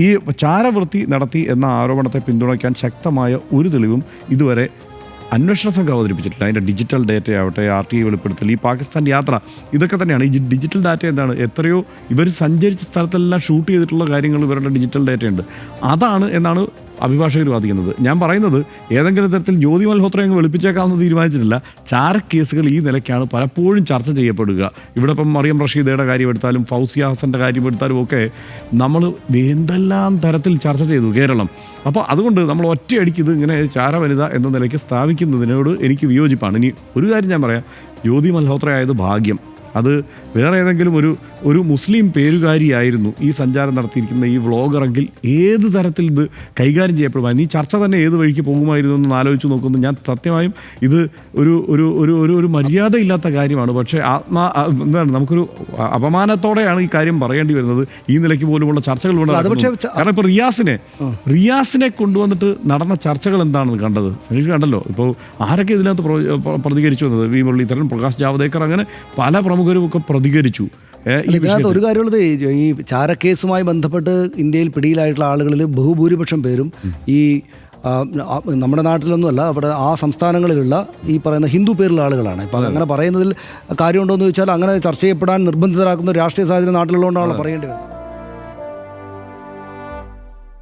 ഈ ചാരവൃത്തി നടത്തി എന്ന ആരോപണത്തെ പിന്തുണയ്ക്കാൻ ശക്തമായ ഒരു തെളിവും ഇതുവരെ അന്വേഷണ സംഘം അവതരിപ്പിച്ചിട്ടില്ല. അതിൻ്റെ ഡിജിറ്റൽ ഡാറ്റ ആവട്ടെ, RTI വെളിപ്പെടുത്തൽ, ഈ പാകിസ്ഥാൻ യാത്ര, ഇതൊക്കെ തന്നെയാണ്. ഈ ഡിജിറ്റൽ ഡാറ്റ എന്താണ്? എത്രയോ ഇവർ സഞ്ചരിച്ച സ്ഥലത്തെല്ലാം ഷൂട്ട് ചെയ്തിട്ടുള്ള കാര്യങ്ങൾ ഇവരുടെ ഡിജിറ്റൽ ഡാറ്റയുണ്ട്. അതാണ് എന്നാണ് അഭിഭാഷകർ വാദിക്കുന്നത്. ഞാൻ പറയുന്നത് ഏതെങ്കിലും തരത്തിൽ ജ്യോതി മൽഹോത്ര അങ്ങ് വെളുപ്പിച്ചേക്കാമെന്ന് തീരുമാനിച്ചിട്ടില്ല. ചാരക്കേസുകൾ ഈ നിലയ്ക്കാണ് പലപ്പോഴും ചർച്ച ചെയ്യപ്പെടുക. ഇവിടെ ഇപ്പം മറിയം റഷീദയുടെ കാര്യം എടുത്താലും ഫൗസിയ ഹസൻ്റെ കാര്യം എടുത്താലും ഒക്കെ നമ്മൾ എന്തെല്ലാം തരത്തിൽ ചർച്ച ചെയ്തു കേരളം. അപ്പോൾ അതുകൊണ്ട് നമ്മൾ ഒറ്റയടിക്ക് ഇത് ഇങ്ങനെ ചാരവനിത എന്ന നിലയ്ക്ക് സ്ഥാപിക്കുന്നതിനോട് എനിക്ക് വിയോജിപ്പാണ്. ഇനി ഒരു കാര്യം ഞാൻ പറയാം, ജ്യോതി മൽഹോത്ര ആയത് ഭാഗ്യം. അത് വേറെ ഏതെങ്കിലും ഒരു മുസ്ലിം പേരുകാരിയായിരുന്നു ഈ സഞ്ചാരം നടത്തിയിരിക്കുന്ന ഈ വ്ളോഗറെങ്കിൽ ഏത് തരത്തിൽ ഇത് കൈകാര്യം ചെയ്യപ്പെടുമായിരുന്നു, ഈ ചർച്ച തന്നെ ഏത് വഴിക്ക് പോകുമായിരുന്നു എന്ന് ആലോചിച്ച് നോക്കുന്നു. ഞാൻ സത്യമായും ഇത് ഒരു മര്യാദയില്ലാത്ത കാര്യമാണ്. പക്ഷേ എന്താണ്, നമുക്കൊരു അപമാനത്തോടെയാണ് ഈ കാര്യം പറയേണ്ടി വരുന്നത്. ഈ നിലയ്ക്ക് പോലുമുള്ള ചർച്ചകൾ കാരണം ഇപ്പോൾ റിയാസിനെ കൊണ്ടുവന്നിട്ട് നടന്ന ചർച്ചകൾ എന്താണെന്ന് കണ്ടത് സനീഷ് കണ്ടല്ലോ. ഇപ്പോൾ ആരൊക്കെ ഇതിനകത്ത് പ്രതികരിച്ചു വന്നത്? വി മുരളീധരൻ, പ്രകാശ് ജാവദേക്കർ, അങ്ങനെ പല പ്രമുഖരും ഒക്കെ പ്രതികരിച്ചു. ഇതിനകത്ത് ഒരു കാര്യമുള്ളത്, ഈ ചാരക്കേസുമായി ബന്ധപ്പെട്ട് ഇന്ത്യയിൽ പിടിയിലായിട്ടുള്ള ആളുകളിൽ ബഹുഭൂരിപക്ഷം പേരും ഈ നമ്മുടെ നാട്ടിലൊന്നുമല്ല, അവിടെ ആ സംസ്ഥാനങ്ങളിലുള്ള ഈ പറയുന്ന ഹിന്ദു പേരുള്ള ആളുകളാണ്. ഇപ്പം അങ്ങനെ പറയുന്നതിൽ കാര്യമുണ്ടോ എന്ന് ചോദിച്ചാൽ അങ്ങനെ ചർച്ച ചെയ്യപ്പെടാൻ നിർബന്ധിതരാക്കുന്ന രാഷ്ട്രീയ സാഹചര്യം നാട്ടിലുള്ളതുകൊണ്ടാണ് പറയേണ്ടി വരുന്നത്.